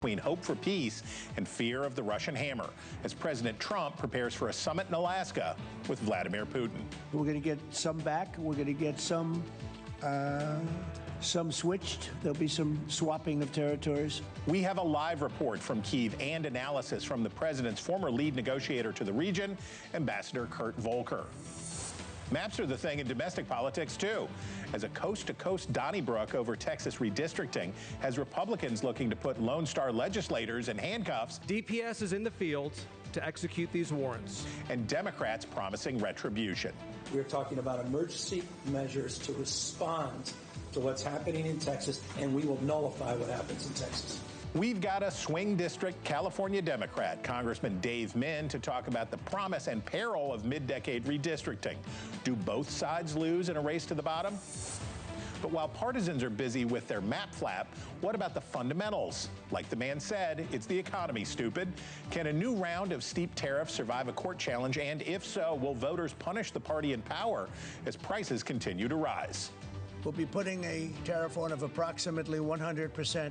between hope for peace and fear of the Russian hammer as President Trump prepares for a summit in Alaska with Vladimir Putin. We're going to get some back. We're going to get some switched. There'll be some swapping of territories. We have a live report from Kyiv and analysis from the president's former lead negotiator to the region, Ambassador Kurt Volker. Maps are the thing in domestic politics, too, as a coast-to-coast Donnybrook over Texas redistricting has Republicans looking to put Lone Star legislators in handcuffs. DPS is in the field to execute these warrants. And Democrats promising retribution. We're talking about emergency measures to respond to what's happening in Texas, and we will nullify what happens in Texas. We've got a swing district California Democrat, Congressman Dave Min, to talk about the promise and peril of mid-decade redistricting. Do both sides lose in a race to the bottom? But while partisans are busy with their map flap, what about the fundamentals? Like the man said, it's the economy, stupid. Can a new round of steep tariffs survive a court challenge? And if so, will voters punish the party in power as prices continue to rise? We'll be putting a tariff on of approximately 100%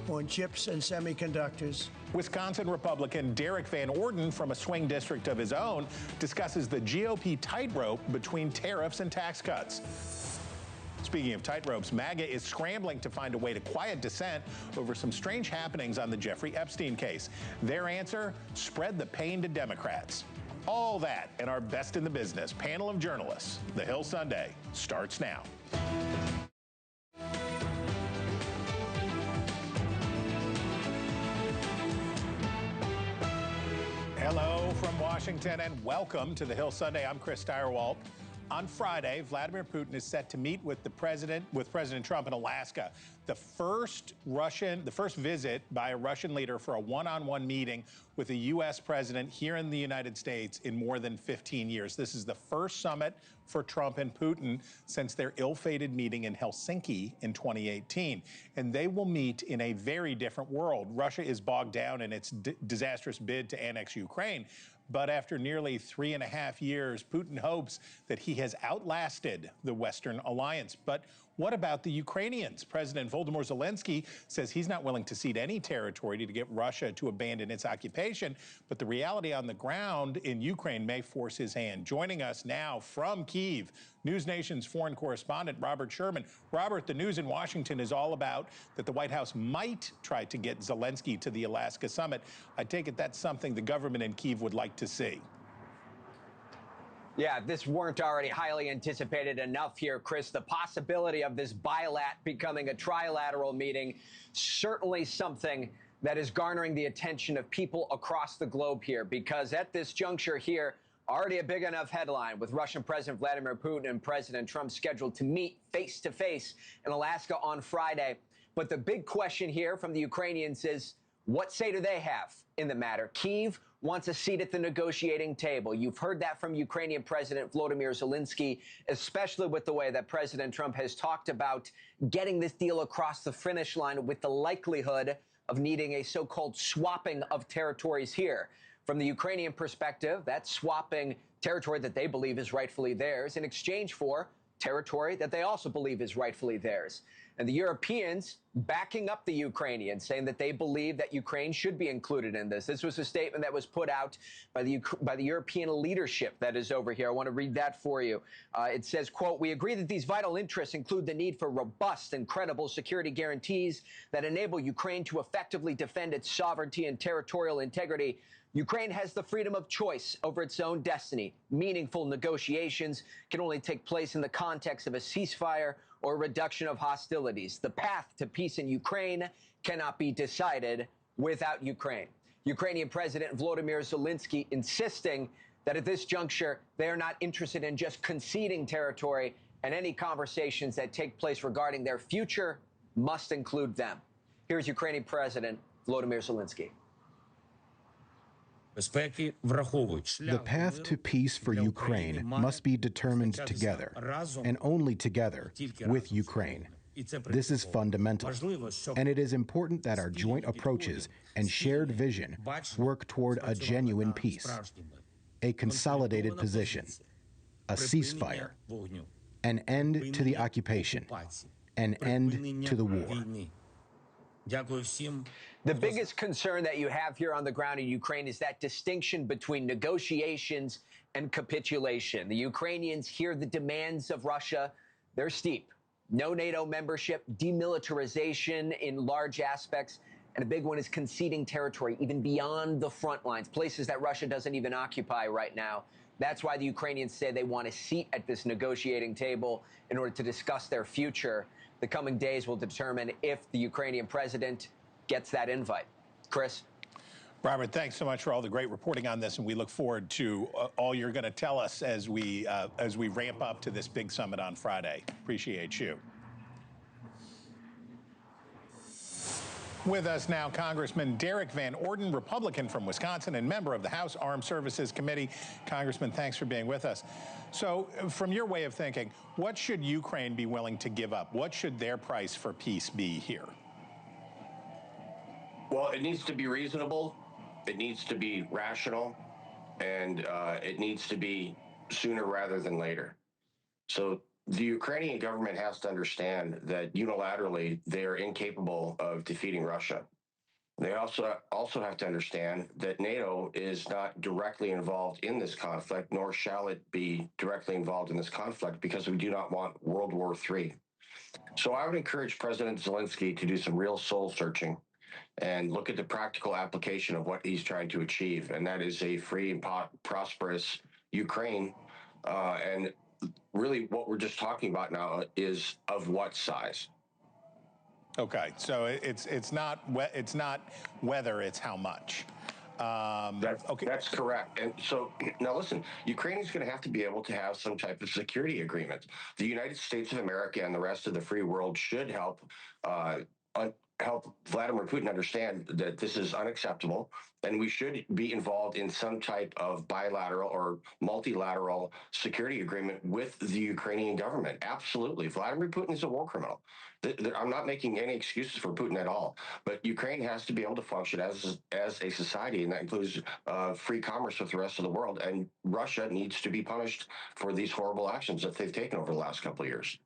on chips and semiconductors. Wisconsin Republican Derek Van Orton, from a swing district of his own, discusses the GOP tightrope between tariffs and tax cuts. Speaking of tightropes, MAGA is scrambling to find a way to quiet dissent over some strange happenings on the Jeffrey Epstein case. Their answer: spread the pain to Democrats. All that and our best in the business panel of journalists. The Hill Sunday starts now. Hello from Washington and welcome to the Hill Sunday. I'm Chris Stirewalt. On Friday, Vladimir Putin is set to meet with President Trump in Alaska. The first visit by a Russian leader for a one-on-one meeting with a U.S. president here in the United States in more than 15 years. This is the first summit for Trump and Putin since their ill-fated meeting in Helsinki in 2018. And they will meet in a very different world. Russia is bogged down in its disastrous bid to annex Ukraine. But after nearly 3.5 years, Putin hopes that he has outlasted the Western alliance. But what about the Ukrainians? President Volodymyr Zelensky says he's not willing to cede any territory to get Russia to abandon its occupation. But the reality on the ground in Ukraine may force his hand. Joining us now from Kyiv, NewsNation's foreign correspondent, Robert Sherman. Robert, the news in Washington is all about that the White House might try to get Zelensky to the Alaska summit. I take it that's something the government in Kyiv would like to see. Yeah, if this weren't already highly anticipated enough here, Chris, the possibility of this bilat becoming a trilateral meeting, certainly something that is garnering the attention of people across the globe here, because at this juncture here, already a big enough headline with Russian President Vladimir Putin and President Trump scheduled to meet face-to-face in Alaska on Friday. But the big question here from the Ukrainians is, what say do they have in the matter? Kyiv wants a seat at the negotiating table. You've heard that from Ukrainian President Volodymyr Zelensky, especially with the way that President Trump has talked about getting this deal across the finish line with the likelihood of needing a so-called swapping of territories here. From the Ukrainian perspective, that's swapping territory that they believe is rightfully theirs in exchange for territory that they also believe is rightfully theirs. And the Europeans backing up the Ukrainians, saying that they believe that Ukraine should be included in this. This was a statement that was put out by the European leadership that is over here. I want to read that for you. It says, quote, "We agree that these vital interests include the need for robust and credible security guarantees that enable Ukraine to effectively defend its sovereignty and territorial integrity. Ukraine has the freedom of choice over its own destiny. Meaningful negotiations can only take place in the context of a ceasefire or reduction of hostilities. The path to peace in Ukraine cannot be decided without Ukraine." Ukrainian President Volodymyr Zelensky insisting that at this juncture, they are not interested in just conceding territory, and any conversations that take place regarding their future must include them. Here's Ukrainian President Volodymyr Zelensky. The path to peace for Ukraine must be determined together, and only together with Ukraine. This is fundamental, and it is important that our joint approaches and shared vision work toward a genuine peace, a consolidated position, a ceasefire, an end to the occupation, an end to the war. The biggest concern that you have here on the ground in Ukraine is that distinction between negotiations and capitulation. The Ukrainians hear the demands of Russia. They're steep. No NATO membership, demilitarization in large aspects, and a big one is conceding territory even beyond the front lines, places that Russia doesn't even occupy right now. That's why the Ukrainians say they want a seat at this negotiating table in order to discuss their future. The coming days will determine if the Ukrainian president gets that invite. Chris? Robert, thanks so much for all the great reporting on this, and we look forward to all you're going to tell us as we ramp up to this big summit on Friday. Appreciate you. With us now, Congressman Derek Van Orton, Republican from Wisconsin and member of the House Armed Services Committee. Congressman, thanks for being with us. So, from your way of thinking, what should Ukraine be willing to give up? What should their price for peace be here? Well, it needs to be reasonable, it needs to be rational, and it needs to be sooner rather than later. So the Ukrainian government has to understand that unilaterally they are incapable of defeating Russia. They also have to understand that NATO is not directly involved in this conflict, nor shall it be directly involved in this conflict, because we do not want World War III. So I would encourage President Zelensky to do some real soul searching and look at the practical application of what he's trying to achieve, and that is a free and prosperous Ukraine. And really what we're just talking about now is of what size. Okay, so it's not whether, it's how much. That's correct. And so now listen, Ukraine is going to have to be able to have some type of security agreement. The United States of America and the rest of the free world should help Vladimir Putin understand that this is unacceptable, and we should be involved in some type of bilateral or multilateral security agreement with the Ukrainian government. Absolutely. Vladimir Putin is a war criminal. I'm not making any excuses for Putin at all, but Ukraine has to be able to function as a society, and that includes free commerce with the rest of the world, and Russia needs to be punished for these horrible actions that they've taken over the last couple of years.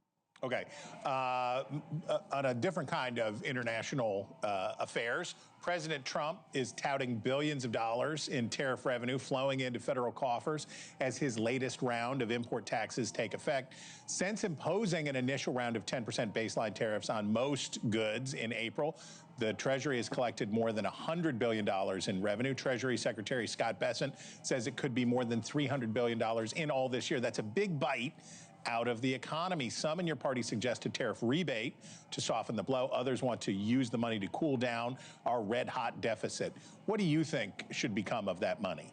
Okay. On a different kind of international affairs, President Trump is touting billions of dollars in tariff revenue flowing into federal coffers as his latest round of import taxes take effect. Since imposing an initial round of 10% baseline tariffs on most goods in April, the Treasury has collected more than $100 billion in revenue. Treasury Secretary Scott Bessent says it could be more than $300 billion in all this year. That's a big bite out of the economy. Some in your party suggest a tariff rebate to soften the blow. Others want to use the money to cool down our red-hot deficit. What do you think should become of that money?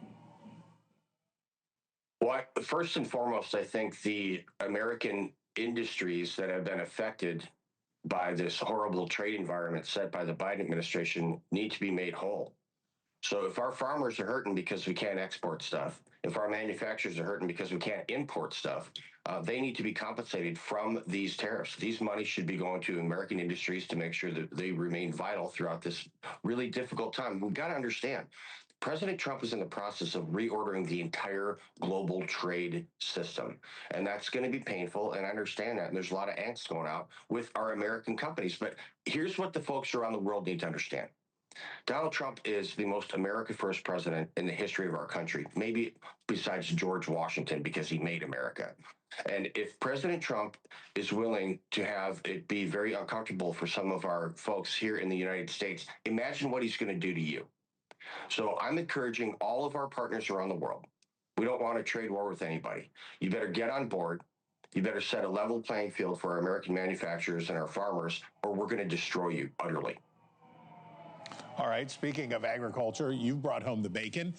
Well, first and foremost, I think the American industries that have been affected by this horrible trade environment set by the Biden administration need to be made whole. So if our farmers are hurting because we can't export stuff, if our manufacturers are hurting because we can't import stuff, they need to be compensated from these tariffs. These monies should be going to American industries to make sure that they remain vital throughout this really difficult time. We've got to understand, President Trump is in the process of reordering the entire global trade system, and that's going to be painful, and I understand that, and there's a lot of angst going out with our American companies. But here's what the folks around the world need to understand. Donald Trump is the most America-first president in the history of our country, maybe besides George Washington, because he made America. And if President Trump is willing to have it be very uncomfortable for some of our folks here in the United States, imagine what he's going to do to you. So I'm encouraging all of our partners around the world. We don't want a trade war with anybody. You better get on board. You better set a level playing field for our American manufacturers and our farmers, or we're going to destroy you utterly. All right, speaking of agriculture, you've brought home the bacon.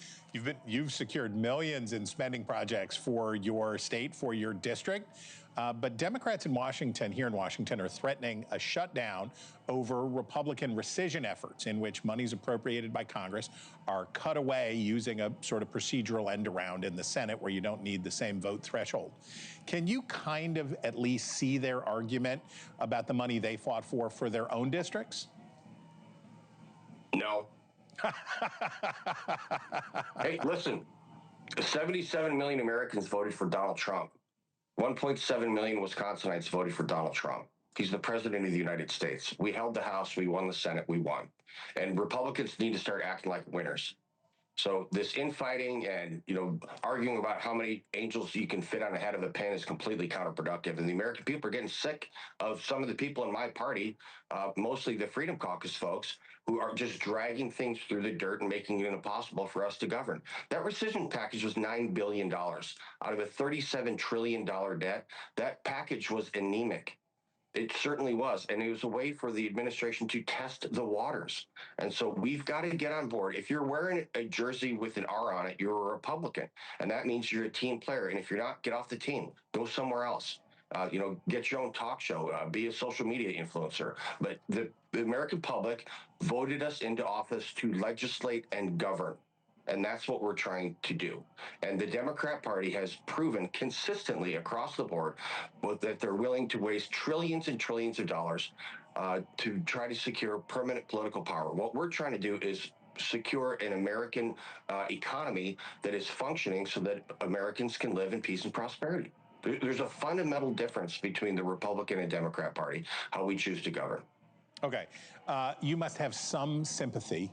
You've secured millions in spending projects for your state, for your district. But Democrats in Washington, here in Washington, are threatening a shutdown over Republican rescission efforts in which monies appropriated by Congress are cut away using a sort of procedural end around in the Senate where you don't need the same vote threshold. Can you kind of at least see their argument about the money they fought for their own districts? No. Hey, listen, 77 million Americans voted for Donald Trump. 1.7 million Wisconsinites voted for Donald Trump. He's the president of the United States. We held the House. We won the Senate. We won. And Republicans need to start acting like winners. So this infighting and, arguing about how many angels you can fit on the head of a pin is completely counterproductive. And the American people are getting sick of some of the people in my party, mostly the Freedom Caucus folks, who are just dragging things through the dirt and making it impossible for us to govern. That rescission package was $9 billion out of a $37 trillion debt. That package was anemic. It certainly was. And it was a way for the administration to test the waters. And so we've got to get on board. If you're wearing a jersey with an R on it, you're a Republican. And that means you're a team player. And if you're not, get off the team. Go somewhere else. Get your own talk show. Be a social media influencer. But the American public voted us into office to legislate and govern. And that's what we're trying to do. And the Democrat Party has proven consistently across the board that they're willing to waste trillions and trillions of dollars to try to secure permanent political power. What we're trying to do is secure an American economy that is functioning so that Americans can live in peace and prosperity. There's a fundamental difference between the Republican and Democrat Party, how we choose to govern. Okay. You must have some sympathy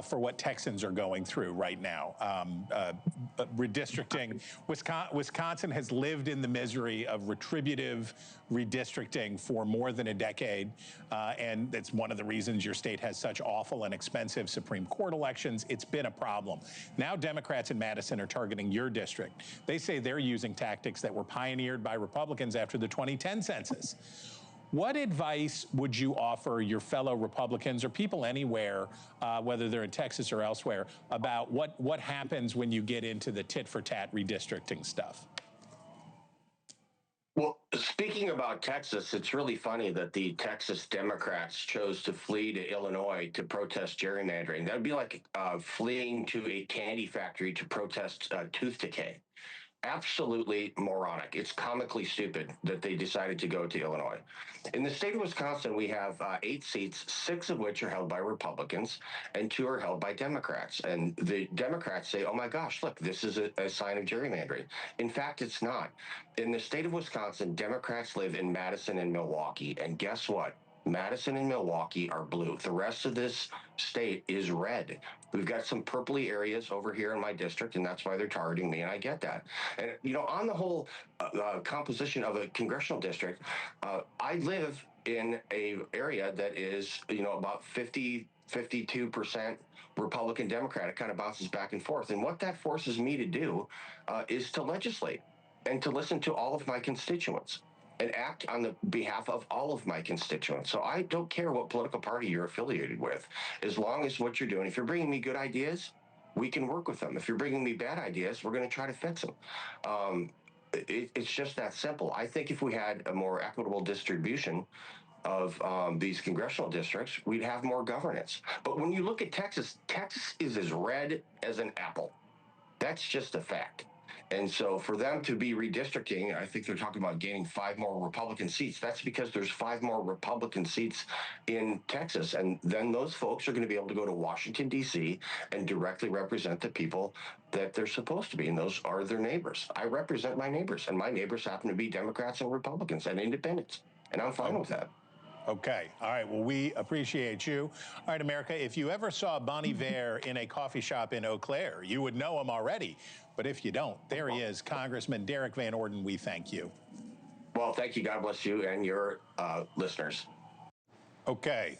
for what Texans are going through right now. Redistricting. Wisconsin has lived in the misery of retributive redistricting for more than a decade, and it's one of the reasons your state has such awful and expensive Supreme Court elections. It's been a problem. Now Democrats in Madison are targeting your district. They say they're using tactics that were pioneered by Republicans after the 2010 census. What advice would you offer your fellow Republicans or people anywhere, whether they're in Texas or elsewhere, about what happens when you get into the tit-for-tat redistricting stuff? Well, speaking about Texas, it's really funny that the Texas Democrats chose to flee to Illinois to protest gerrymandering. That would be like fleeing to a candy factory to protest tooth decay. Absolutely moronic. It's comically stupid that they decided to go to Illinois. In the state of Wisconsin, we have 8 seats, 6 of which are held by Republicans and 2 are held by Democrats. And the Democrats say, oh my gosh, look, this is a sign of gerrymandering. In fact, it's not. In the state of Wisconsin, Democrats live in Madison and Milwaukee. And guess what? Madison and Milwaukee are blue. The rest of this state is red. We've got some purpley areas over here in my district, and that's why they're targeting me, and I get that. And, on the whole composition of a congressional district, I live in a area that is, about 52% Republican Democrat. It kind of bounces back and forth. And what that forces me to do is to legislate and to listen to all of my constituents and act on the behalf of all of my constituents. So I don't care what political party you're affiliated with, as long as what you're doing. If you're bringing me good ideas, we can work with them. If you're bringing me bad ideas, we're going to try to fix them. It's just that simple. I think if we had a more equitable distribution of these congressional districts, we'd have more governance. But when you look at Texas, Texas is as red as an apple. That's just a fact. And so for them to be redistricting, I think they're talking about gaining 5 more Republican seats. That's because there's 5 more Republican seats in Texas. And then those folks are going to be able to go to Washington, D.C. and directly represent the people that they're supposed to be. And those are their neighbors. I represent my neighbors, and my neighbors happen to be Democrats and Republicans and independents. And I'm fine with that. Okay. All right. Well, we appreciate you. All right, America, if you ever saw Bon Iver in a coffee shop in Eau Claire, you would know him already. But if you don't, there he is, Congressman Derek Van Orton. We thank you. Well, thank you. God bless you and your listeners. Okay.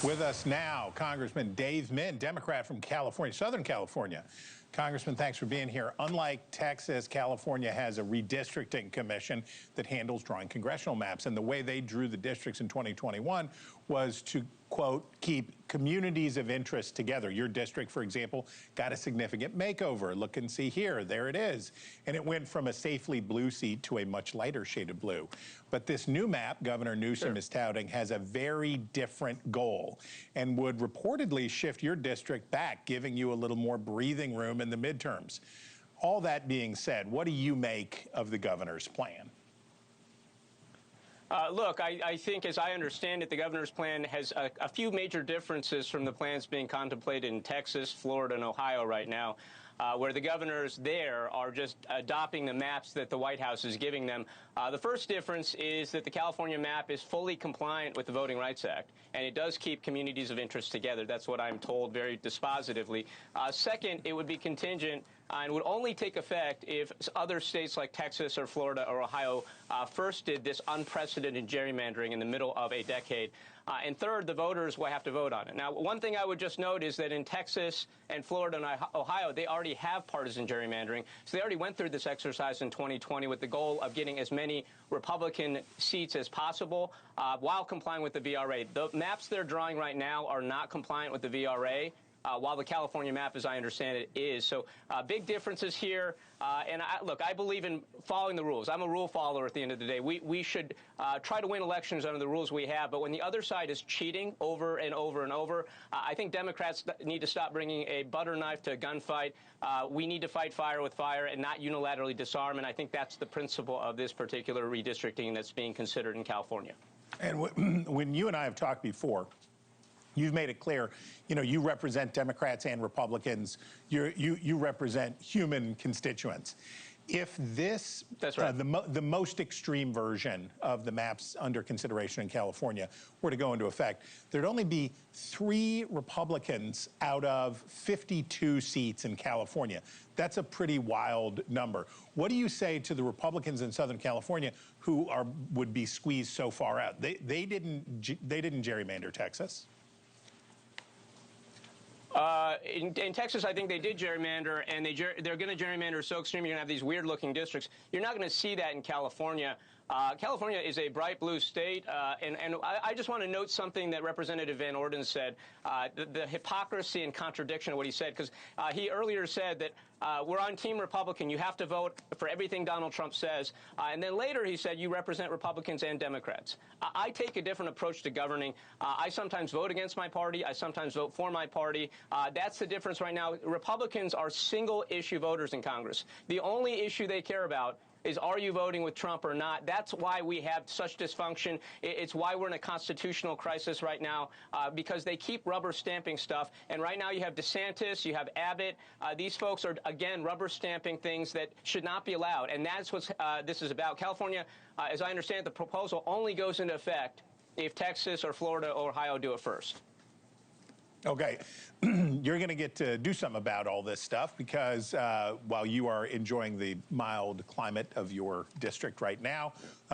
With us now, Congressman Dave Min, Democrat from California, Southern California. Congressman, thanks for being here. Unlike Texas, California has a redistricting commission that handles drawing congressional maps. And the way they drew the districts in 2021 was to, quote, keep communities of interest together. Your district, for example, got a significant makeover. Look and see here. There it is. And it went from a safely blue seat to a much lighter shaded blue. But this new map Governor Newsom is touting has a very different goal and would reportedly shift your district back, giving you a little more breathing room in the midterms. All that being said, what do you make of the governor's plan? Look, I think, as I understand it, the governor's plan has a few major differences from the plans being contemplated in Texas, Florida, and Ohio right now. where the governors there are just adopting the maps that the White House is giving them. The first difference is that the California map is fully compliant with the Voting Rights Act, and it does keep communities of interest together. That's what I'm told very dispositively. Second, it would be contingent and would only take effect if other states like Texas or Florida or Ohio first did this unprecedented gerrymandering in the middle of a decade. And third, the voters will have to vote on it. Now, one thing I would just note is that in Texas and Florida and Ohio, they already have partisan gerrymandering. So they already went through this exercise in 2020 with the goal of getting as many Republican seats as possible while complying with the VRA. The maps they're drawing right now are not compliant with the VRA. While the California map, as I understand it, is. So big differences here. And look, I believe in following the rules. I'm a rule follower at the end of the day. We should try to win elections under the rules we have. But when the other side is cheating over and over and over, I think Democrats need to stop bringing a butter knife to a gunfight. We need to fight fire with fire and not unilaterally disarm. And I think that's the principle of this particular redistricting that's being considered in California. And when you and I have talked before, you've made it clear, you know, you represent Democrats and Republicans. You represent human constituents. If this, that's right. The most extreme version of the maps under consideration in California were to go into effect, there'd only be 3 Republicans out of 52 seats in California. That's a pretty wild number. What do you say to the Republicans in Southern California who would be squeezed so far out? They didn't gerrymander Texas. In Texas, I think they did gerrymander, and they're going to gerrymander so extreme you're going to have these weird-looking districts. You're not going to see that in California. California is a bright blue state, and I just want to note something that Representative Van Orden said, the hypocrisy and contradiction of what he said, because he earlier said that we're on Team Republican. You have to vote for everything Donald Trump says. And then later he said you represent Republicans and Democrats. I take a different approach to governing. I sometimes vote against my party. I sometimes vote for my party. That's the difference right now. Republicans are single-issue voters in Congress. The only issue they care about is, are you voting with Trump or not? That's why we have such dysfunction. It's why we're in a constitutional crisis right now, because they keep rubber stamping stuff. And right now you have DeSantis, you have Abbott. These folks are, again, rubber stamping things that should not be allowed. And that's what this is about. California, as I understand it, the proposal only goes into effect if Texas or Florida or Ohio do it first. Okay, you're going to get to do something about all this stuff because while you are enjoying the mild climate of your district right now,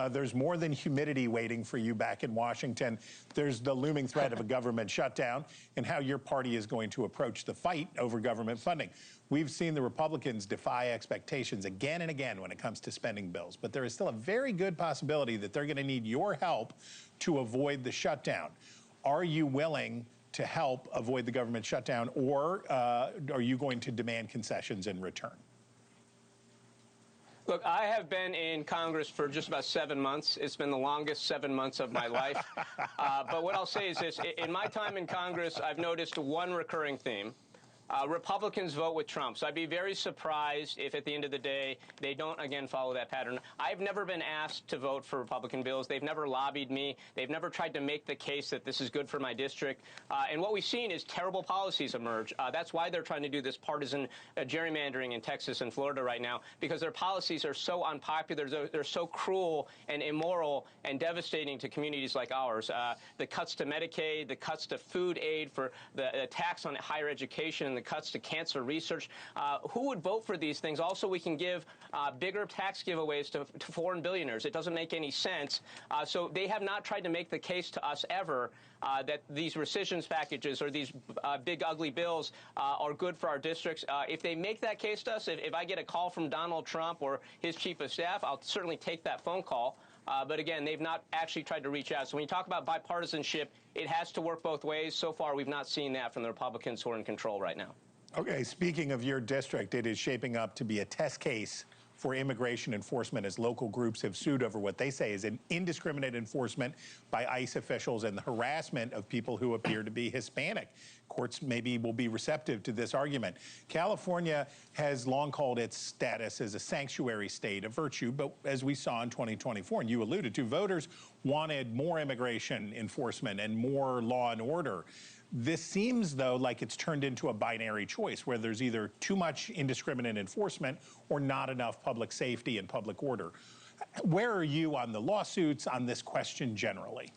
there's more than humidity waiting for you back in Washington. There's the looming threat of a government shutdown and how your party is going to approach the fight over government funding. We've seen the Republicans defy expectations again and again when it comes to spending bills, but there is still a very good possibility that they're going to need your help to avoid the shutdown. Are you willing to help avoid the government shutdown, or are you going to demand concessions in return? Look, I have been in Congress for just about 7 months. It's been the longest 7 months of my life. But what I'll say is this. In my time in Congress, I've noticed one recurring theme. Republicans vote with Trump. So I'd be very surprised if at the end of the day they don't again follow that pattern. I've never been asked to vote for Republican bills. They've never lobbied me. They've never tried to make the case that this is good for my district. And what we've seen is terrible policies emerge. That's why they're trying to do this partisan gerrymandering in Texas and Florida right now, because their policies are so unpopular. They're so cruel and immoral and devastating to communities like ours. The cuts to Medicaid, the cuts to food aid, for the tax on higher education, the cuts to cancer research. Who would vote for these things? Also, we can give bigger tax giveaways to foreign billionaires. It doesn't make any sense. So they have not tried to make the case to us ever that these rescissions packages or these big, ugly bills are good for our districts. If they make that case to us, if I get a call from Donald Trump or his chief of staff, I'll certainly take that phone call. But again, they've not actually tried to reach out. So when you talk about bipartisanship, it has to work both ways. So far, we've not seen that from the Republicans who are in control right now. Okay, speaking of your district, it is shaping up to be a test case for immigration enforcement as local groups have sued over what they say is an indiscriminate enforcement by ICE officials and the harassment of people who appear to be Hispanic. Courts maybe will be receptive to this argument. California has long called its status as a sanctuary state a virtue, but as we saw in 2024, and you alluded to, voters wanted more immigration enforcement and more law and order. This seems, though, like it's turned into a binary choice where there's either too much indiscriminate enforcement or not enough public safety and public order. Where are you on the lawsuits, on this question generally?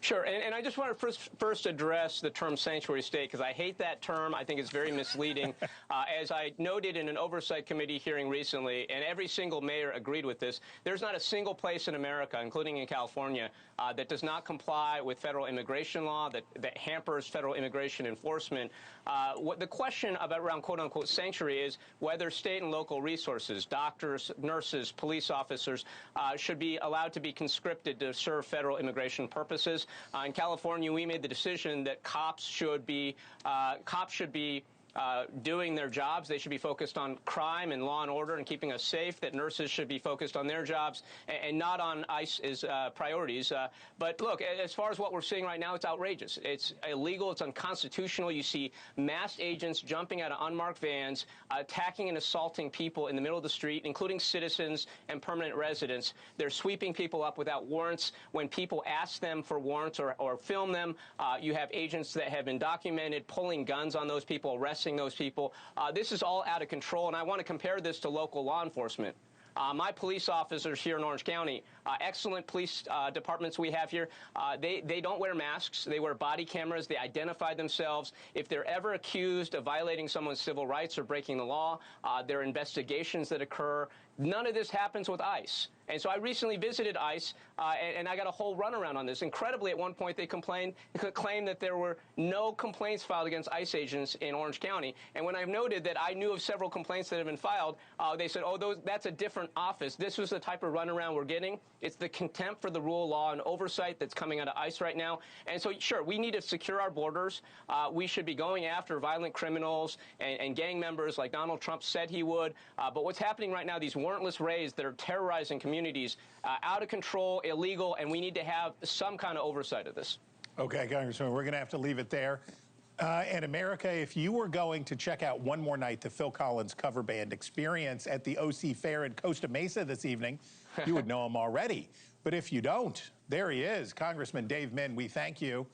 Sure, and I just want to first address the term sanctuary state, because I hate that term. I think it's very misleading. As I noted in an oversight committee hearing recently, and every single mayor agreed with this, there's not a single place in America, including in California, that does not comply with federal immigration law, that hampers federal immigration enforcement. What the question about around quote-unquote sanctuary is whether state and local resources, doctors, nurses, police officers, should be allowed to be conscripted to serve federal immigration purposes. In California, we made the decision that cops should be doing their jobs. They should be focused on crime and law and order and keeping us safe, that nurses should be focused on their jobs and not on ICE's priorities. But look, as far as what we're seeing right now, it's outrageous. It's illegal. It's unconstitutional. You see masked agents jumping out of unmarked vans, attacking and assaulting people in the middle of the street, including citizens and permanent residents. They're sweeping people up without warrants. When people ask them for warrants or film them, you have agents that have been documented pulling guns on those people, arresting those people. This is all out of control, and I want to compare this to local law enforcement. My police officers here in Orange County, excellent police departments we have here, they don't wear masks. They wear body cameras. They identify themselves. If they're ever accused of violating someone's civil rights or breaking the law, there are investigations that occur. None of this happens with ICE. And so I recently visited ICE, and I got a whole runaround on this. Incredibly, at one point, they claimed that there were no complaints filed against ICE agents in Orange County. And when I noted that I knew of several complaints that have been filed, they said, oh, that's a different office. This was the type of runaround we're getting. It's the contempt for the rule of law and oversight that's coming out of ICE right now. And so, sure, we need to secure our borders. We should be going after violent criminals and gang members like Donald Trump said he would. But what's happening right now, these warrantless raids that are terrorizing communities, out of control, illegal, and we need to have some kind of oversight of this. Okay, Congressman, we're going to have to leave it there. And America, if you were going to check out one more night the Phil Collins cover band experience at the OC Fair in Costa Mesa this evening, you would know him already. But if you don't, there he is, Congressman Dave Min. We thank you.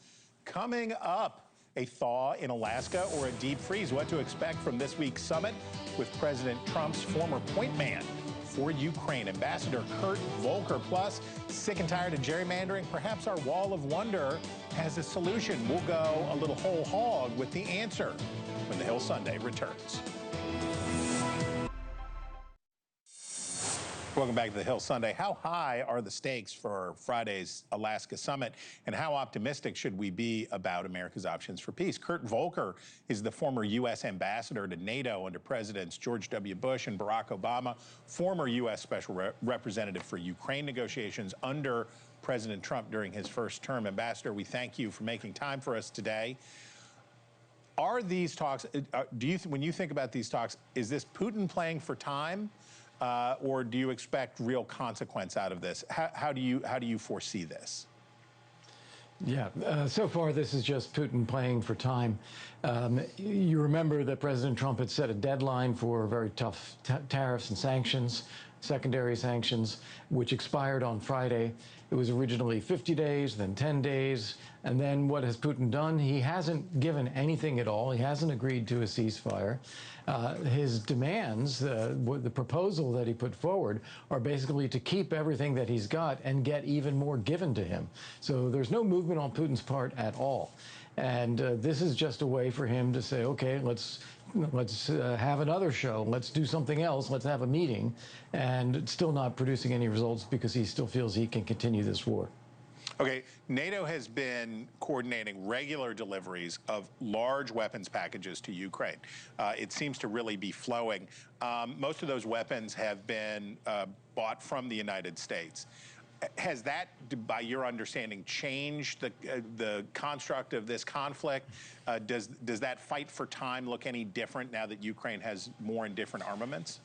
Coming up, a thaw in Alaska or a deep freeze. What to expect from this week's summit with President Trump's former point man for Ukraine, Ambassador Kurt Volker. Plus, sick and tired of gerrymandering? Perhaps our wall of wonder has a solution. We'll go a little whole hog with the answer when the Hill Sunday returns. Welcome back to the Hill Sunday. How high are the stakes for Friday's Alaska summit, and how optimistic should we be about America's options for peace? Kurt Volker is the former U.S. ambassador to NATO under Presidents George W. Bush and Barack Obama, former U.S. Special Representative for Ukraine negotiations under President Trump during his first term. Ambassador, we thank you for making time for us today. Are these talks, when you think about these talks, is this Putin playing for time? Or do you expect real consequence out of this? How do you foresee this? Yeah, so far this is just Putin playing for time. You remember that President Trump had set a deadline for very tough tariffs and sanctions, secondary sanctions, which expired on Friday. It was originally 50 days, then 10 days, and then what has Putin done? He hasn't given anything at all. He hasn't agreed to a ceasefire. His demands, the proposal that he put forward, are basically to keep everything that he's got and get even more given to him. So there's no movement on Putin's part at all. And this is just a way for him to say, okay, let's have another show. Let's do something else. Let's have a meeting. And it's still not producing any results because he still feels he can continue this war. Okay, NATO has been coordinating regular deliveries of large weapons packages to Ukraine. It seems to really be flowing. Most of those weapons have been bought from the United States. Has that, by your understanding, changed the construct of this conflict? Does that fight for time look any different now that Ukraine has more and different armaments?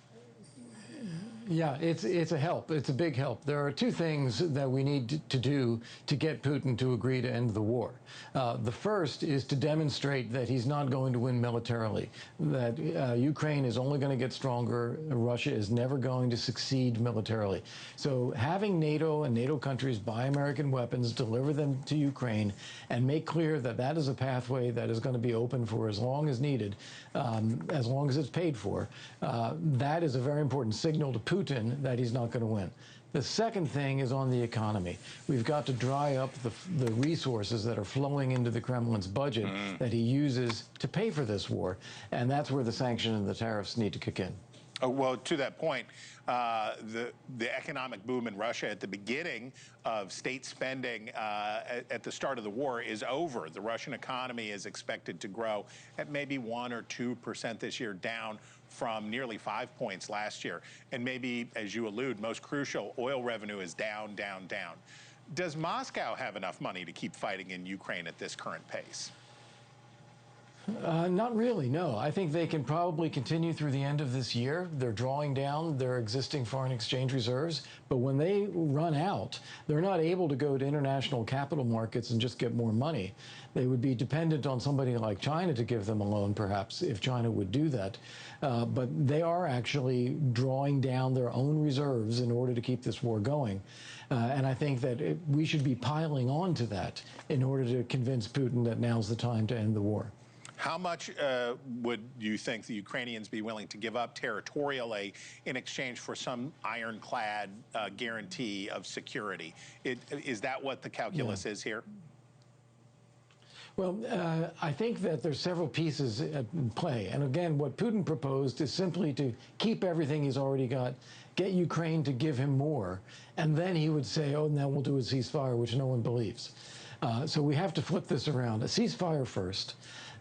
Yeah, it's a help. It's a big help. There are two things that we need to do to get Putin to agree to end the war. The first is to demonstrate that he's not going to win militarily, that Ukraine is only going to get stronger. Russia is never going to succeed militarily. So having NATO and NATO countries buy American weapons, deliver them to Ukraine, and make clear that that is a pathway that is going to be open for as long as needed, as long as it's paid for, that is a very important signal to Putin that he's not going to win. The second thing is on the economy. We've got to dry up the resources that are flowing into the Kremlin's budget that he uses to pay for this war, and that's where the sanction and the tariffs need to kick in. Oh, well, to that point, the economic boom in Russia at the beginning of state spending at the start of the war is over. The Russian economy is expected to grow at maybe 1 or 2% this year, down from nearly 5 points last year. And maybe, as you allude, most crucial, oil revenue is down, down, down. Does Moscow have enough money to keep fighting in Ukraine at this current pace? Not really, no. I think they can probably continue through the end of this year. They're drawing down their existing foreign exchange reserves, but when they run out, they're not able to go to international capital markets and just get more money. They would be dependent on somebody like China to give them a loan, perhaps, if China would do that. But they are actually drawing down their own reserves in order to keep this war going. And I think that we should be piling on to that in order to convince Putin that now's the time to end the war. How much would you think the Ukrainians be willing to give up territorially in exchange for some ironclad guarantee of security? Is that what the calculus is here? Well, I think that there's several pieces at play. And again, what Putin proposed is simply to keep everything he's already got, get Ukraine to give him more, and then he would say, oh, now we'll do a ceasefire, which no one believes. So we have to flip this around. A ceasefire first.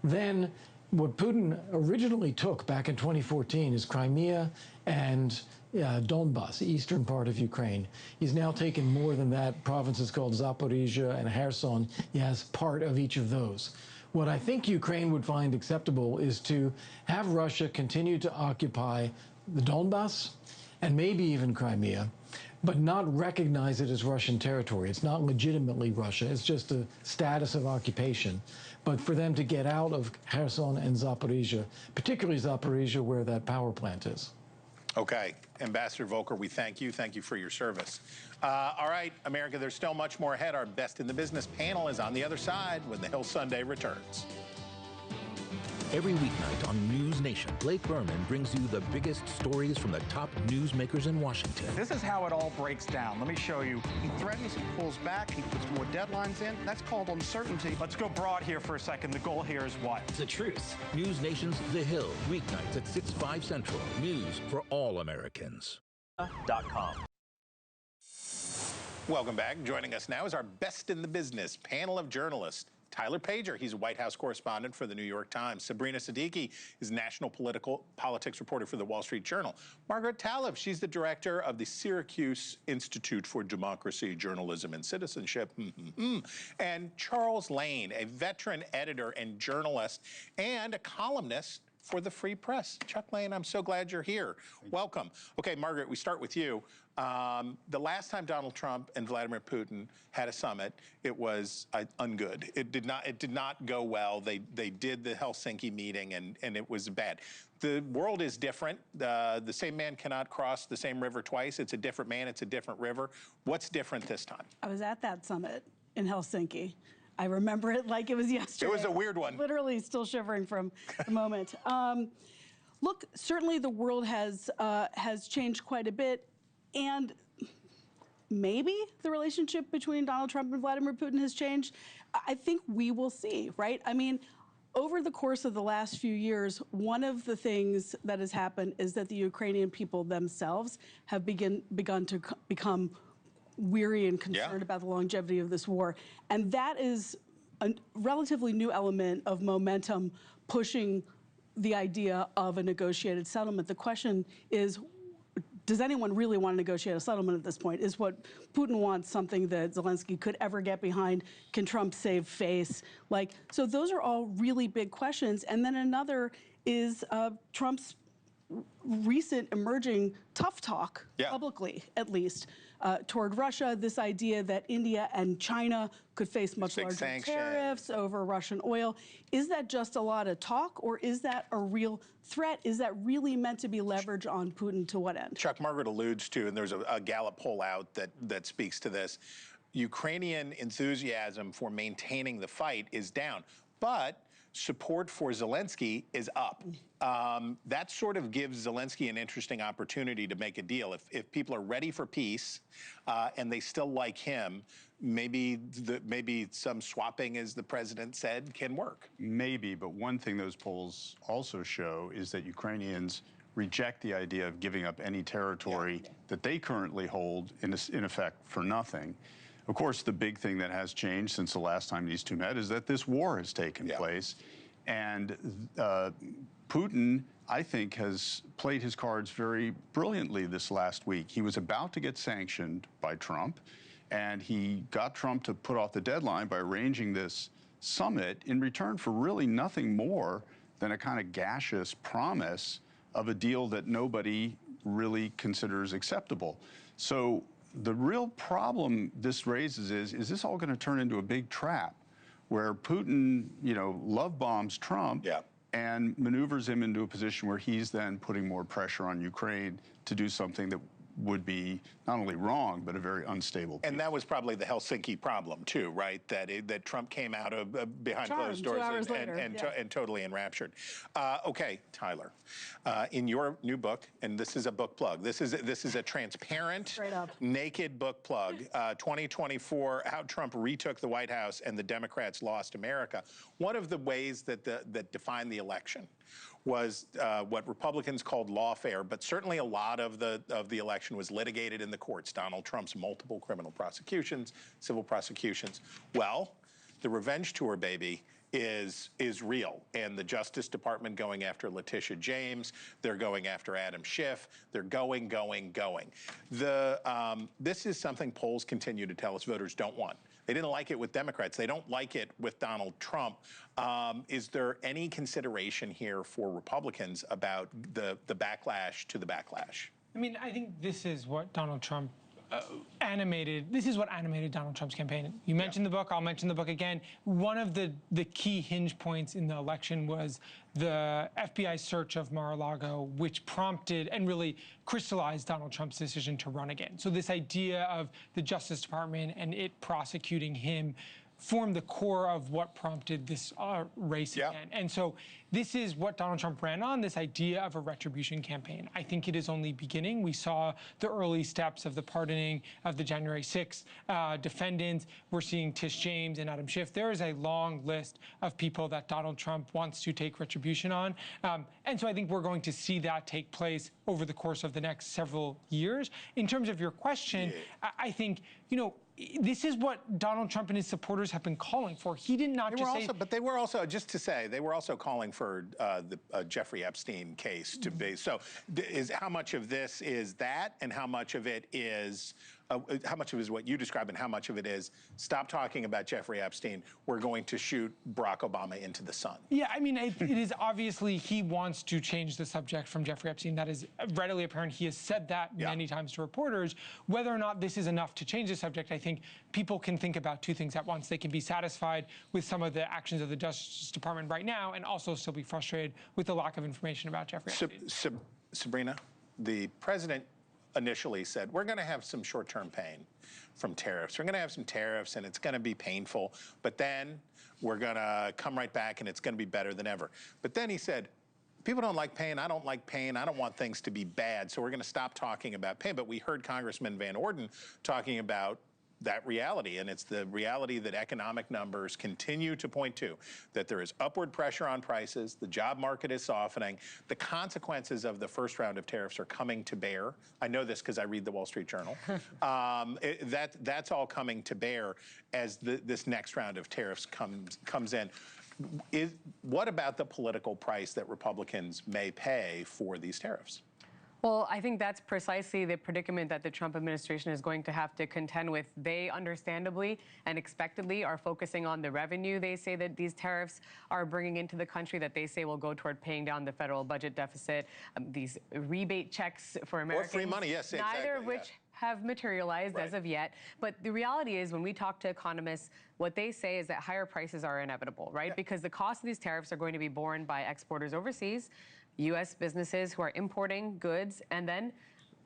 Then what Putin originally took back in 2014 is Crimea and Donbas, the eastern part of Ukraine. He's now taken more than that. Provinces called Zaporizhia and Kherson. He has part of each of those. What I think Ukraine would find acceptable is to have Russia continue to occupy the Donbas and maybe even Crimea, but not recognize it as Russian territory. It's not legitimately Russia. It's just a status of occupation. But for them to get out of Kherson and Zaporizhia, particularly Zaporizhia, where that power plant is. Okay. Ambassador Volker, we thank you. Thank you for your service. All right, America, there's still much more ahead. Our Best in the Business panel is on the other side when the Hill Sunday returns. Every weeknight on NewsNation, Blake Berman brings you the biggest stories from the top newsmakers in Washington. This is how it all breaks down. Let me show you. He threatens, he pulls back, he puts more deadlines in. That's called uncertainty. Let's go broad here for a second. The goal here is what? The truth. NewsNation's The Hill, weeknights at 6, 5 Central. News for all Americans. .com. Welcome back. Joining us now is our Best in the Business panel of journalists. Tyler Pager, he's a White House correspondent for the New York Times. Sabrina Siddiqui is national politics reporter for the Wall Street Journal. Margaret Talev, she's the director of the Syracuse Institute for Democracy, Journalism, and Citizenship. And Charles Lane, a veteran editor and journalist and a columnist for the Free Press. Chuck Lane, I'm so glad you're here. Welcome. Okay, Margaret, we start with you. The last time Donald Trump and Vladimir Putin had a summit, it was ungood. It did not go well. They did the Helsinki meeting, and it was bad. The world is different. The same man cannot cross the same river twice. It's a different man. It's a different river. What's different this time? I was at that summit in Helsinki. I remember it like it was yesterday. It was a weird one. Literally still shivering from the moment. Look, certainly the world has changed quite a bit, and maybe the relationship between Donald Trump and Vladimir Putin has changed. I think we will see, right? I mean, over the course of the last few years, one of the things that has happened is that the Ukrainian people themselves have begun to become weary and concerned about the longevity of this war. And that is a relatively new element of momentum pushing the idea of a negotiated settlement. The question is, does anyone really want to negotiate a settlement at this point? Is what Putin wants something that Zelensky could ever get behind? Can Trump save face? So those are all really big questions. And then another is Trump's recent emerging tough talk, publicly at least, toward Russia, this idea that India and China could face much larger tariffs over Russian oil. Is that just a lot of talk, or is that a real threat? Is that really meant to be leverage on Putin? To what end? Chuck, Margaret alludes to, and there's a Gallup poll out that speaks to this, Ukrainian enthusiasm for maintaining the fight is down, but support for Zelensky is up. That sort of gives Zelensky an interesting opportunity to make a deal. If people are ready for peace and they still like him, maybe some swapping, as the president said, can work. Maybe, but one thing those polls also show is that Ukrainians reject the idea of giving up any territory that they currently hold, in effect, for nothing. Of course, the big thing that has changed since the last time these two met is that this war has taken place. And Putin, I think, has played his cards very brilliantly this last week. He was about to get sanctioned by Trump, and he got Trump to put off the deadline by arranging this summit in return for really nothing more than a kind of gaseous promise of a deal that nobody really considers acceptable. So the real problem this raises is this all going to turn into a big trap where Putin, love bombs Trump and maneuvers him into a position where he's then putting more pressure on Ukraine to do something that would be not only wrong, but a very unstable peace. And that was probably the Helsinki problem, too, right? That Trump came out of behind closed doors and totally enraptured. Okay, Tyler, in your new book, and this is a book plug. This is a transparent, naked book plug. 2024: How Trump Retook the White House and the Democrats Lost America. One of the ways that defined the election was what Republicans called lawfare, but certainly a lot of the election was litigated in the courts. Donald Trump's multiple criminal prosecutions, civil prosecutions. Well, the revenge tour, baby, is real. And the Justice Department going after Letitia James, they're going after Adam Schiff, they're going. This is something polls continue to tell us voters don't want. They didn't like it with Democrats. They don't like it with Donald Trump. Is there any consideration here for Republicans about the backlash to the backlash? I mean, I think this is what Donald Trump animated Donald Trump's campaign. You mentioned the book. I'll mention the book again. One of the key hinge points in the election was the FBI search of Mar-a-Lago, which prompted and really crystallized Donald Trump's decision to run again. So this idea of the Justice Department and it prosecuting him formed the core of what prompted this race again. And so this is what Donald Trump ran on, this idea of a retribution campaign. I think it is only beginning. We saw the early steps of the pardoning of the January 6th defendants. We're seeing Tish James and Adam Schiff. There is a long list of people that Donald Trump wants to take retribution on. And so I think we're going to see that take place over the course of the next several years. In terms of your question, I think, this is what Donald Trump and his supporters have been calling for. He did not just say... But they were also, just to say, they were also calling for the Jeffrey Epstein case to be. So how much of this is that, and how much of it is... how much of it is what you describe, and how much of it is stop talking about Jeffrey Epstein, we're going to shoot Barack Obama into the sun? Yeah, I mean, it is obviously he wants to change the subject from Jeffrey Epstein. That is readily apparent. He has said that many times to reporters. Whether or not this is enough to change the subject, I think people can think about two things at once. They can be satisfied with some of the actions of the Justice Department right now and also still be frustrated with the lack of information about Jeffrey Epstein. Sabrina, the president initially said, we're going to have some short-term pain from tariffs. We're going to have some tariffs, and it's going to be painful, but then we're going to come right back, and it's going to be better than ever. But then he said, people don't like pain. I don't like pain. I don't want things to be bad, so we're going to stop talking about pain. But we heard Congressman Van Orton talking about that reality, and it's the reality that economic numbers continue to point to, that there is upward pressure on prices, the job market is softening, the consequences of the first round of tariffs are coming to bear. I know this because I read the Wall Street Journal. That's all coming to bear as this next round of tariffs comes in. What about the political price that Republicans may pay for these tariffs? Well, I think that's precisely the predicament that the Trump administration is going to have to contend with. They understandably and expectedly are focusing on the revenue they say that these tariffs are bringing into the country that they say will go toward paying down the federal budget deficit, these rebate checks for Americans. Or free money, yes, exactly. Neither of which have materialized as of yet. But the reality is when we talk to economists, what they say is that higher prices are inevitable, right? Because the cost of these tariffs are going to be borne by exporters overseas, U.S. businesses who are importing goods, and then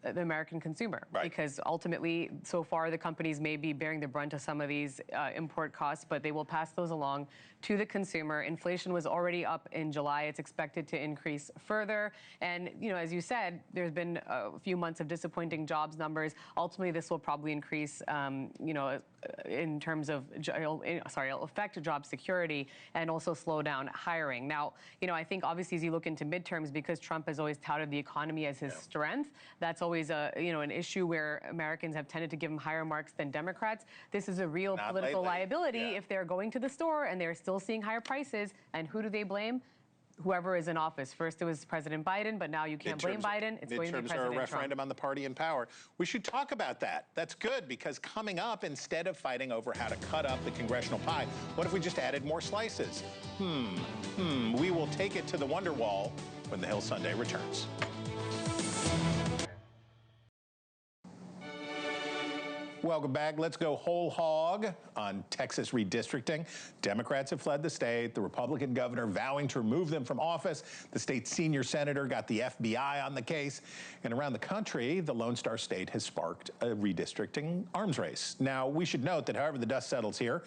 the American consumer. Because ultimately, so far, the companies may be bearing the brunt of some of these import costs, but they will pass those along to the consumer. Inflation was already up in July. It's expected to increase further. And, you know, as you said, there's been a few months of disappointing jobs numbers. Ultimately, this will probably increase, you know, in terms of, it'll affect job security and also slow down hiring. Now, you know, I think obviously as you look into midterms, because Trump has always touted the economy as his strength, that's always a, you know, an issue where Americans have tended to give him higher marks than Democrats. This is a real political liability if they're going to the store and they're still seeing higher prices. And who do they blame? Whoever is in office. First it was President Biden, but now you can't blame Biden. It's going to be President Trump. Midterms are a referendum on the party in power. We should talk about that. That's good, because coming up, instead of fighting over how to cut up the congressional pie, what if we just added more slices? We will take it to the Wonder Wall when the Hill Sunday returns. Welcome back. Let's go whole hog on Texas redistricting. Democrats have fled the state. The Republican governor vowing to remove them from office. The state's senior senator got the FBI on the case. And around the country, the Lone Star State has sparked a redistricting arms race. Now, we should note that however the dust settles here,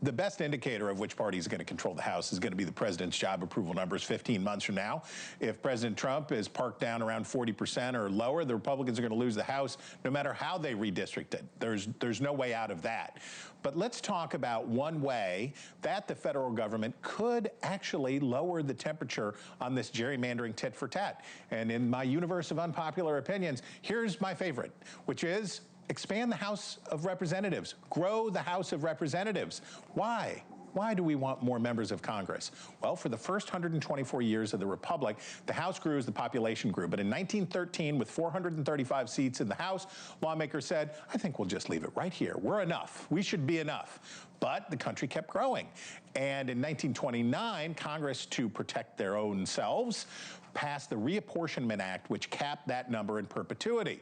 the best indicator of which party is going to control the House is going to be the president's job approval numbers 15 months from now. If President Trump is parked down around 40% or lower, the Republicans are going to lose the House no matter how they redistrict it. There's no way out of that. But let's talk about one way that the federal government could actually lower the temperature on this gerrymandering tit for tat. And in my universe of unpopular opinions, here's my favorite, which is expand the House of Representatives. Grow the House of Representatives. Why? Why do we want more members of Congress? Well, for the first 124 years of the Republic, the House grew as the population grew. But in 1913, with 435 seats in the House, lawmakers said, I think we'll just leave it right here. We're enough. We should be enough. But the country kept growing. And in 1929, Congress, to protect their own selves, passed the Reapportionment Act, which capped that number in perpetuity.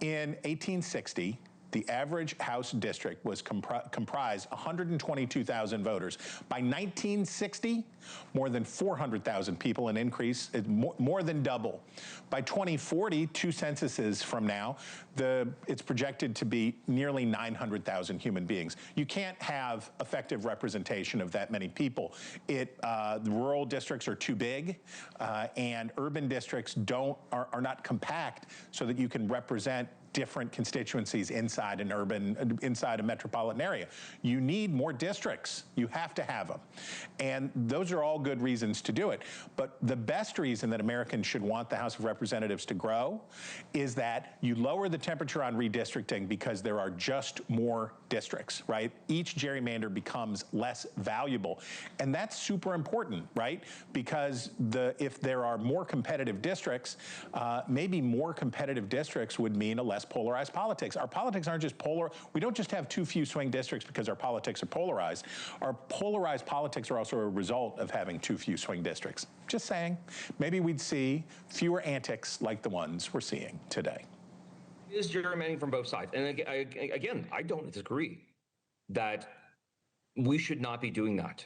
In 1860, the average House district was comprised 122,000 voters. By 1960, more than 400,000 people, an increase, more than double. By 2040, 2 censuses from now, it's projected to be nearly 900,000 human beings. You can't have effective representation of that many people. The rural districts are too big, and urban districts are not compact so that you can represent different constituencies inside a metropolitan area. You need more districts. You have to have them. And those are all good reasons to do it. But the best reason that Americans should want the House of Representatives to grow is that you lower the temperature on redistricting because there are just more districts, right? Each gerrymander becomes less valuable. And that's super important, right? Because if there are more competitive districts, maybe more competitive districts would mean a less polarized politics. Our politics aren't just polar. We don't just have too few swing districts because our politics are polarized. Our polarized politics are also a result of having too few swing districts. Just saying, maybe we'd see fewer antics like the ones we're seeing today. Is gerrymandering from both sides. And again, I don't disagree that we should not be doing that.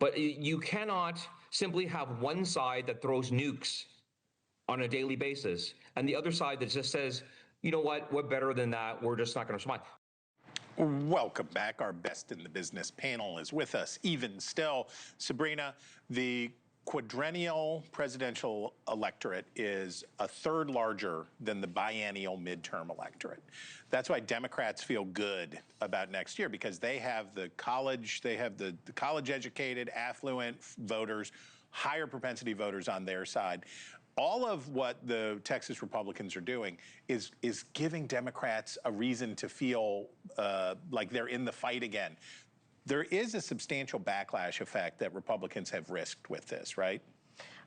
But you cannot simply have one side that throws nukes on a daily basis and the other side that just says, you know what, we're better than that. We're just not going to respond. Welcome back. Our best in the business panel is with us. Even still, Sabrina, the quadrennial presidential electorate is a third larger than the biennial midterm electorate. That's why Democrats feel good about next year, because they have the college-educated, affluent voters, higher propensity voters on their side. All of what the Texas Republicans are doing is giving Democrats a reason to feel like they're in the fight again. There is a substantial backlash effect that Republicans have risked with this, right?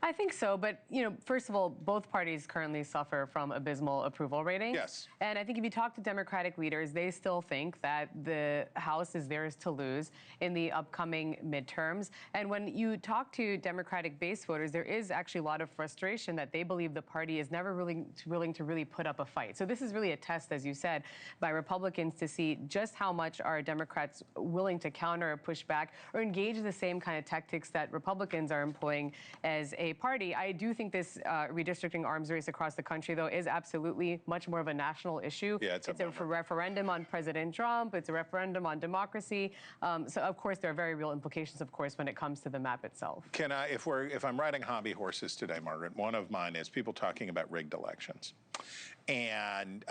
I think so, but first of all, both parties currently suffer from abysmal approval ratings. Yes. And I think if you talk to Democratic leaders, they still think that the House is theirs to lose in the upcoming midterms. And when you talk to Democratic base voters, there is actually a lot of frustration that they believe the party is never really willing to really put up a fight. So this is really a test, as you said, by Republicans to see just how much are Democrats willing to counter or push back or engage in the same kind of tactics that Republicans are employing as a party. I do think this redistricting arms race across the country, though, is absolutely much more of a national issue. Yeah, it's a referendum on President Trump. It's a referendum on democracy. So, of course, there are very real implications, of course, when it comes to the map itself. Can I, if I'm riding hobby horses today, Margaret, one of mine is people talking about rigged elections. And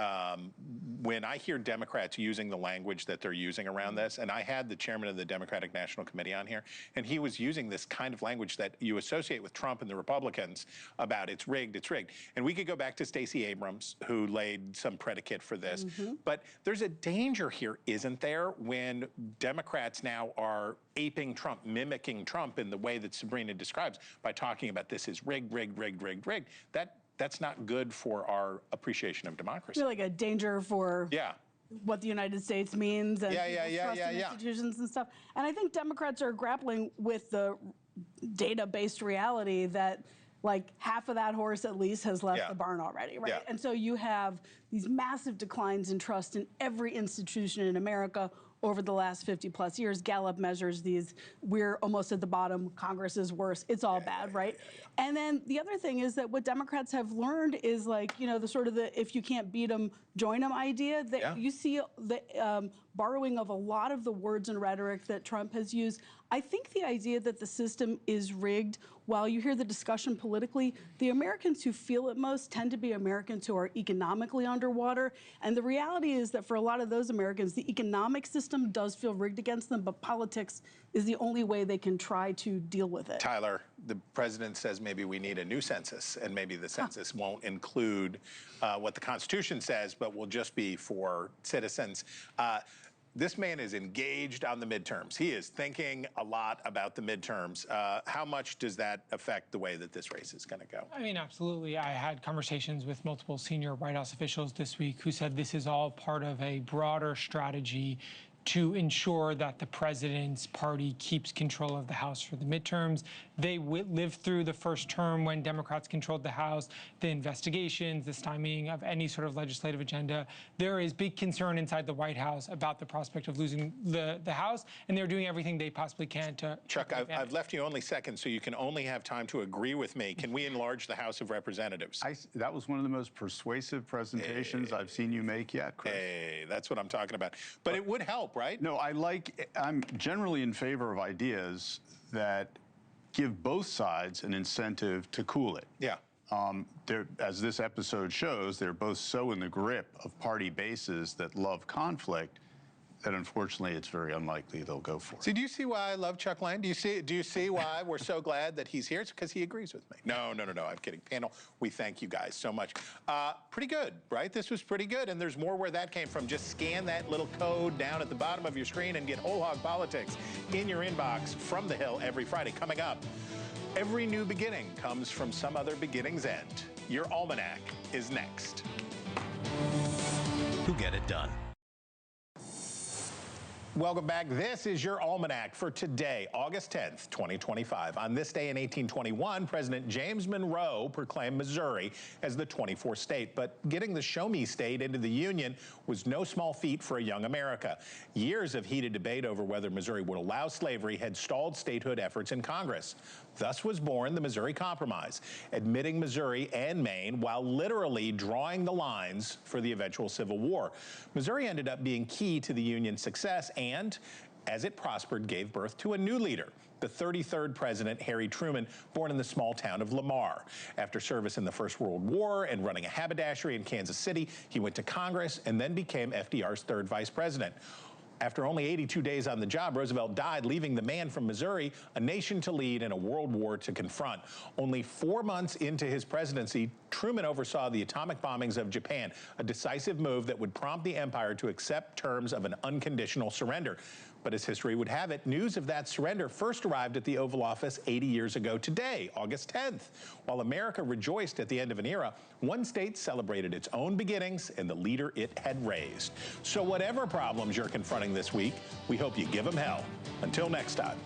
when I hear Democrats using the language that they're using around this, and I had the chairman of the Democratic National Committee on here, and he was using this kind of language that you associate with Trump and the Republicans about it's rigged, it's rigged. And we could go back to Stacey Abrams, who laid some predicate for this. But there's a danger here, isn't there, when Democrats now are aping Trump, mimicking Trump in the way that Sabrina describes by talking about this is rigged, rigged, rigged, rigged, rigged. That's not good for our appreciation of democracy. Feel like a danger for what the United States means and trust in institutions and stuff. And I think Democrats are grappling with the data-based reality that like half of that horse at least has left the barn already, right? And so you have these massive declines in trust in every institution in America over the last 50 plus years. Gallup measures these. We're almost at the bottom. Congress is worse. It's all bad, right? And then the other thing is that what Democrats have learned is like, the sort of the if you can't beat them, join them idea that you see the borrowing of a lot of the words and rhetoric that Trump has used. I think the idea that the system is rigged, while you hear the discussion politically, the Americans who feel it most tend to be Americans who are economically underwater. And the reality is that for a lot of those Americans, the economic system does feel rigged against them, but politics is the only way they can try to deal with it. Tyler, the president says maybe we need a new census, and maybe the census won't include what the Constitution says, but will just be for citizens. This man is engaged on the midterms. He is thinking a lot about the midterms. How much does that affect the way that this race is going to go? I mean, absolutely. I had conversations with multiple senior White House officials this week who said this is all part of a broader strategy to ensure that the president's party keeps control of the House for the midterms. They lived through the first term when Democrats controlled the House, the investigations, the stymieing of any sort of legislative agenda. There is big concern inside the White House about the prospect of losing the House, and they're doing everything they possibly can to— Chuck, I've left you only seconds, so you can only have time to agree with me. Can we enlarge the House of Representatives? That was one of the most persuasive presentations I've seen you make yet, Chris. Hey, that's what I'm talking about. But it would help, right? No, I'm generally in favor of ideas that give both sides an incentive to cool it. Yeah. As this episode shows, they're both so in the grip of party bases that love conflict that unfortunately it's very unlikely they'll go for it. See, do you see why I love Chuck Lane? Do you see why we're so glad that he's here? It's because he agrees with me. No, I'm kidding. Panel, we thank you guys so much. Pretty good, right? This was pretty good, and there's more where that came from. Just scan that little code down at the bottom of your screen and get Whole Hog Politics in your inbox from The Hill every Friday. Coming up, every new beginning comes from some other beginning's end. Your almanac is next. Who get it done? Welcome back. This is your almanac for today, August 10th, 2025. On this day in 1821, President James Monroe proclaimed Missouri as the 24th state. But getting the Show Me state into the Union was no small feat for a young America. Years of heated debate over whether Missouri would allow slavery had stalled statehood efforts in Congress. Thus was born the Missouri Compromise, admitting Missouri and Maine while literally drawing the lines for the eventual Civil War. Missouri ended up being key to the Union's success and, as it prospered, gave birth to a new leader, the 33rd President Harry Truman, born in the small town of Lamar. After service in the First World War and running a haberdashery in Kansas City, he went to Congress and then became FDR's third vice president. After only 82 days on the job, Roosevelt died, leaving the man from Missouri a nation to lead and a world war to confront. Only 4 months into his presidency, Truman oversaw the atomic bombings of Japan, a decisive move that would prompt the empire to accept terms of an unconditional surrender. But as history would have it, news of that surrender first arrived at the Oval Office 80 years ago today, August 10th. While America rejoiced at the end of an era, one state celebrated its own beginnings and the leader it had raised. So whatever problems you're confronting this week, we hope you give them hell. Until next time.